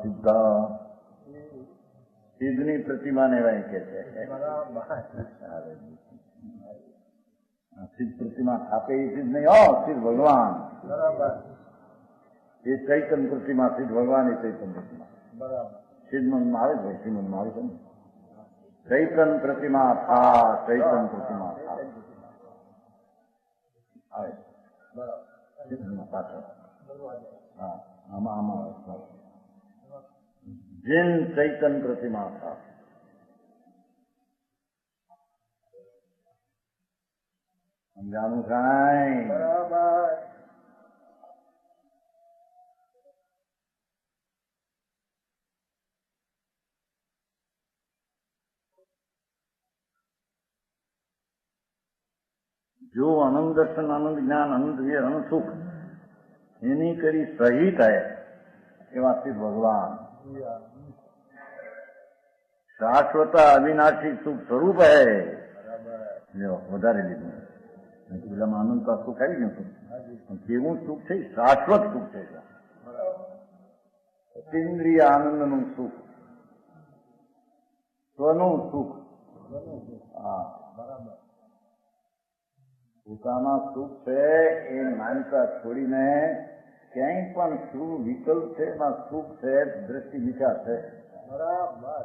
સિદ્ધ સિદ્ધની પ્રતિમાને એવા કે છે સિદ્ધ પ્રતિમા સ્થાપે એ સિદ્ધ નહીં, સિદ્ધ ભગવાન. એ ચૈતન પ્રતિમા, સિદ્ધ ભગવાન એ ચૈતન પ્રતિમા. સિદ્ધ મનમાં આવે છે, શ્રી મનમાં આવે છે ને. ચૈતન પ્રતિમા થા, ચૈતન પ્રતિમા થા આવે પાછળ. હા, આમાં જીન ચૈતન પ્રતિમા થા. સમજાણું કાંઈ? બરાબર. जो आनंद दर्शन, आनंद ज्ञान, आनंद वीर, आनंद सुख एनी करी सहित है एवं सिद्ध भगवान शाश्वत अविनाशी सुख स्वरूप है. વધારે લીધું પેલામાં આનંદ તો સુખ આવી ગયું હતું. કેવું સુખ છે? શાશ્વત સુખ છે. અતિન્દ્રિય આનંદનું સુખ, સ્વનું સુખ. હા, બરાબર. પોતાના સુખ છે એ માનતા છોડીને ક્યાંય પણ શું વિકલ્પ છે એમાં સુખ છે, દ્રષ્ટિ વિચાર છે. બરાબર.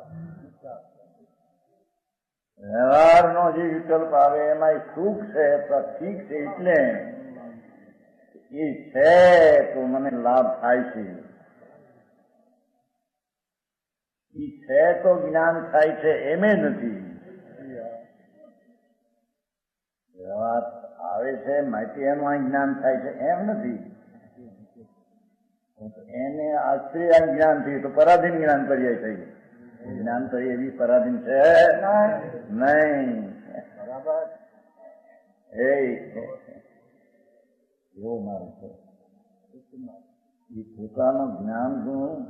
વ્યવહારનો જે વિકલ્પ આવે એમાં સુખ છે તો ઠીક છે, એટલે એ છે તો મને લાભ થાય છે, એ છે તો જ્ઞાન થાય છે એમે નથી. વ્યવહાર આવે છે માહિતી એમાં જ્ઞાન થાય છે એમ નથી. એને આશ્રય જ્ઞાન થયું તો પરાધીન જ્ઞાન પર્યાય થઈ ગયું. જ્ઞાન તો એવી પરાધીન છે નહીં. બરાબર. એવું મારું છે. એ પોતાનું જ્ઞાન ગુણ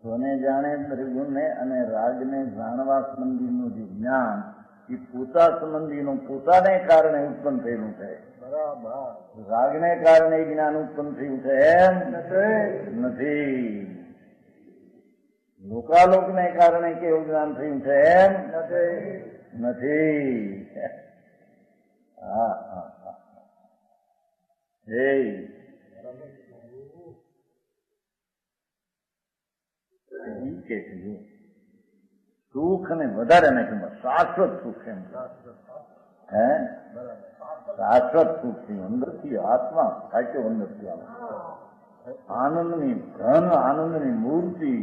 સ્વને જાણે ત્રિગુણને અને રાગને જાણવા સંબંધીનું જે જ્ઞાન એ પોતા સંબંધીનું પોતાને કારણે ઉત્પન્ન થયેલું છે. બરાબર. રાગને કારણે જ્ઞાન ઉત્પન્ન થયું છે એમ નથી. લોકાલોકને કારણે કેવું જ્ઞાન થયું છે એમ નથી. હા હા હા. કે સુખ અને વધારે નાખ્યું શાશ્વત સુખ એમ. હે, શાશ્વત સુખ થયું અંદરથી. આત્મા સાચો અંદરથી આવે. આનંદની ધન, આનંદની મૂર્તિ,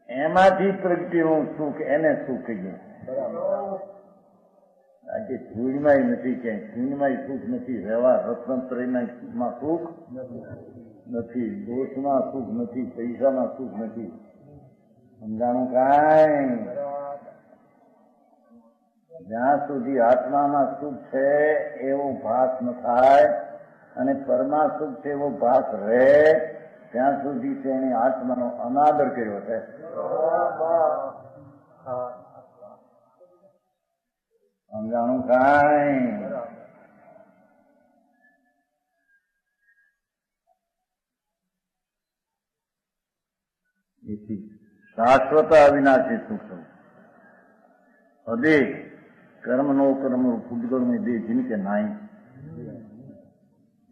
એમાંથી પ્રગટીનું સુખ એને સુખ કહીએ. આજે ધૂળમાં નથી, ક્યાંય ધૂળમાં સુખ નથી. વ્યવહાર રત્નત્રયમાં સુખ નથી, દોષમાં સુખ નથી, પૈસામાં સુખ નથી. સમજાણું કાંઈ? જ્યાં સુધી આત્મામાં સુખ છે એવો ભાસ ન થાય અને પરમા સુખ છે એવો ભાસ રહે ત્યાં સુધી તેની આત્માનો અનાદર કર્યો છે. સમજાણું કાંઈ? એથી શાશ્વત અવિનાશી સુખ અદે કર્મ નો કર્મ પૂતગળ में दे जिनके नाई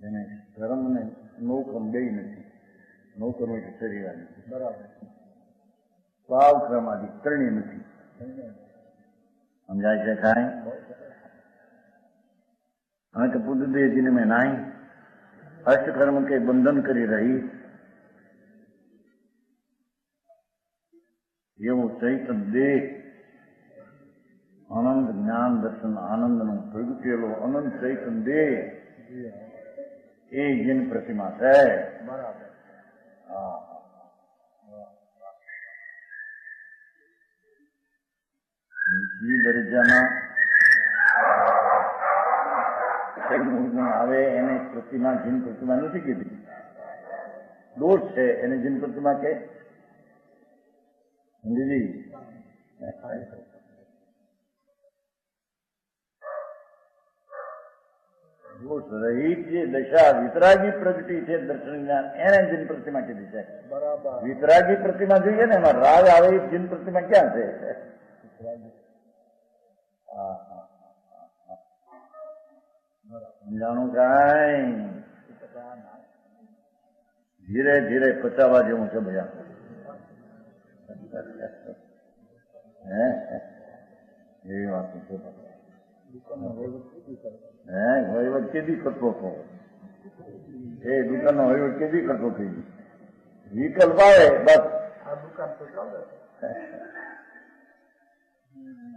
એને કર્મ ને નો કર્મ બે નથી. નો કર્મ એટલે શરીર નથી. બરાબર. ભાવ કર્મ આદિ કરણી નથી. સમજાય છે કાંઈ? હવે તો પૂતદેહ जिनमें नाई अष्ट कर्म के बंधन કરી રહી એવો ચૈતન દેહ આનંદ જ્ઞાન દર્શન આનંદનો પ્રગટેલો અનંત ચૈતન દેહ એ જીન પ્રતિમા છે. બરાબર. હા. દરજ્જાના આવે એને પ્રતિમા જીન પ્રતિમા નથી કીધી. દોષ છે એને જીન પ્રતિમા કે સમજી. દોષ રહિત જે દશા વિતરાગી પ્રગટી છે દર્શન જ્ઞાન એને જીન પ્રતિમા કીધી છે. બરાબર. વિતરાગી પ્રતિમા જોઈએ ને એમાં રાગ આવે એ જીન પ્રતિમા ક્યાં છે? સમજાણું કાંઈ? ધીરે ધીરે પચાવવા જેવું છે ભૈયા. હે એવી વાત છે. વહીવટ કેદી કરતો હતો? એ દુકાનનો વહીવટ કેદી કરતો થઈ? વિકલ્પ આવે બસ.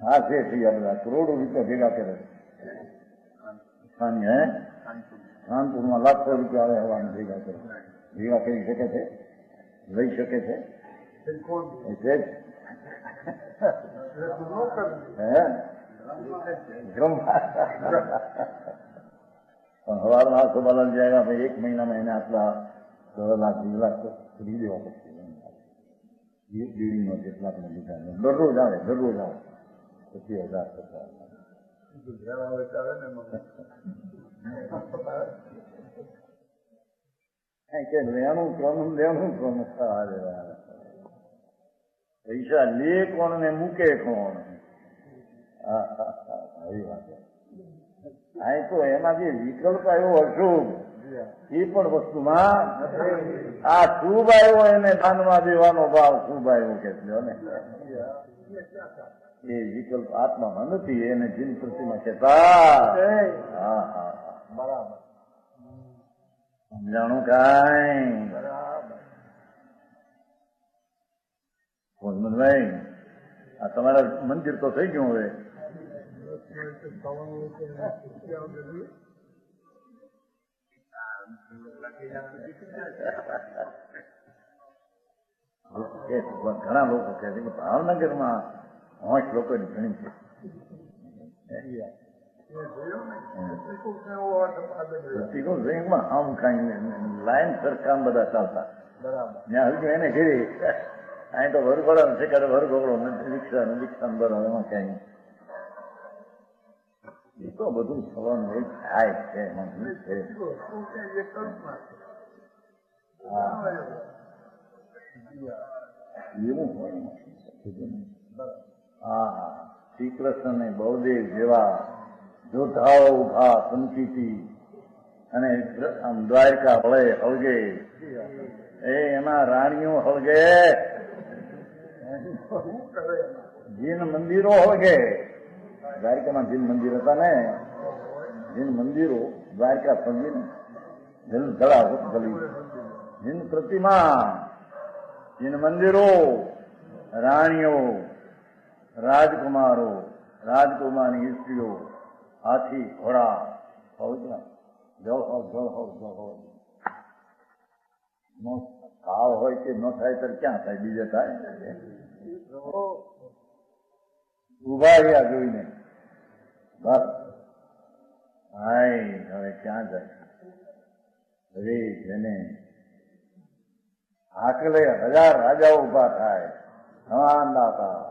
હા છે થઈ ગયા બધા કરોડો રૂપિયા ભેગા કરે. હે કાનપુરમાં લાખો રૂપિયા આવે હવાને ભેગા કરે. ભેગા કરી શકે છે? લઈ શકે છે? हमारा हाथ बदल जाएगा भाई. 1 महीना मैंने आपका 10 लाख 20 लाख तो खरीद देवा सकते एक बीड़ी में 10 लाख में लिखा है. दररोज આવે દરરોજ આવે 25,000 કે લેણું કોનું લેણું કોનું પૈસા લે કોણ ને મૂકે કોણ? અહીં તો એમાં જે વિકલ્પ આવ્યો અશુભ એ પણ વસ્તુમાં આ શુભ આવ્યો એને દાનમાં દેવાનો ભાવ શુભ આવ્યો કે ને એ વિકલ્પ આત્મામાં નથી એને જીન પ્રતિમા કહેતા. હા હા બરાબર સમજાણું કાંઈ? ભાઈ આ તમારા મંદિર તો થઈ ગયું હવે. ઘણા લોકો કહે છે કે ભાવનગરમાં 5 લોકોની ઘણી છે. આમ કઈ લાઈન સરકામ બધા ચાલતા ત્યાં હજુ એને ઘેરી અહીં તો વરઘોડા છે કે વરઘોડો રિક્ષા બરાબર એમાં ક્યાંય એ તો બધું થવાનું એ થાય છે. એવું હોય હા શ્રી કૃષ્ણ ને બળદેવ જેવા જોધાઓ ઉભા સંકીતી અને આમ દ્વારકા વળે હળગે એમાં રાણીઓ હળગે જીન મંદિરો હળગે. દ્વારકામાં જીન મંદિર હતા ને જીન મંદિરો દ્વારકા સમજીને જલ ધડા ગલી જીન પ્રતિમા જીન મંદિરો રાણીઓ રાજકુમારો રાજકુમારની સ્ત્રીઓ હાથી ઘોડા જળ કાળ હોય કે ન થાય ત્યારે ક્યાં થાય? બીજે થાય ઉભા રહ્યા જોઈને બસ. હાય હવે ક્યાં જાય? હવે જેને આકલે 1000 રાજાઓ ઉભા થાય સમાન દાતા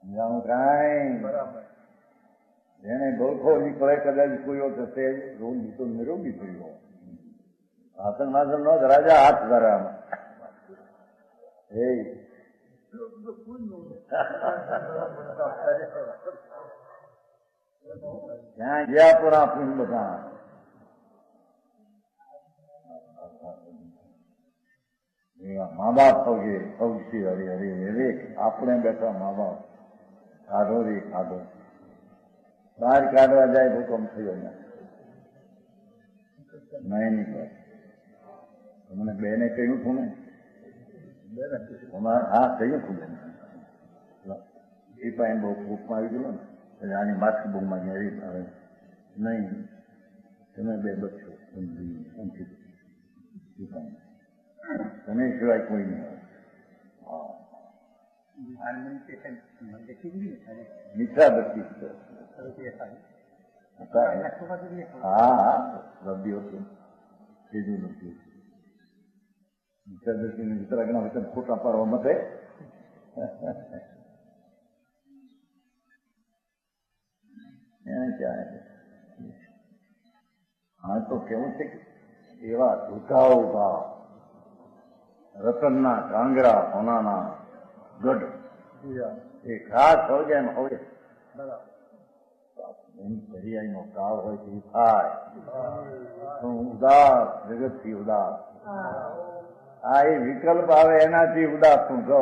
સમજાણું કાંઈ? જેને ગોલખો નીકળે કદાચ કોઈ થશે રોગી તો નિરોગી થયો. આસન માસન નો રાજા હાથ ધરામાં ત્યાં ગયા પણ આપણું બધા મા બાપ પગે પગથી હરી હરી હરે આપણે બેઠા મા બાપ ખાધો રે ખાધો બહાર કાઢવા જાય ભૂકંપ થયો નહીં નીકળે. તમને બેને કહ્યું છું ને હા કહ્યું છું બેન એ પણ બહુ ભૂખમાં આવી ગયો ને આની માથું બહુ માં હવે નહીં તમે 2 બચશો તમે સિવાય કોઈ નહીં. મીઠા બચી હા હા રબ્યો છે બીજું નથી. વિતરાગના વચન ખોટા પાડવા માટે હા તો કેવું છે કે એવા ટૂંકા ઉભા રતનના કાંગરા હોનાના ગઢ એ ખાસ હોય જાય એમ હોય દરિયાનો કાળ હોય તે થાય ઉદાસ જગતથી ઉદાસ આ એ વિકલ્પ આવે એનાથી ઉદાસ હું કહો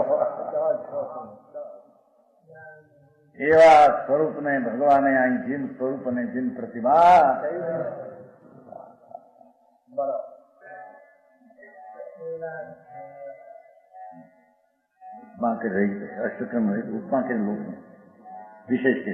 એવા સ્વરૂપને ભગવાને અહીં જીન સ્વરૂપ અને જીન પ્રતિમા ઉપમા કે રહી અષ્ટક્રમ રહી ઉપમા કે લોક વિશેષ કે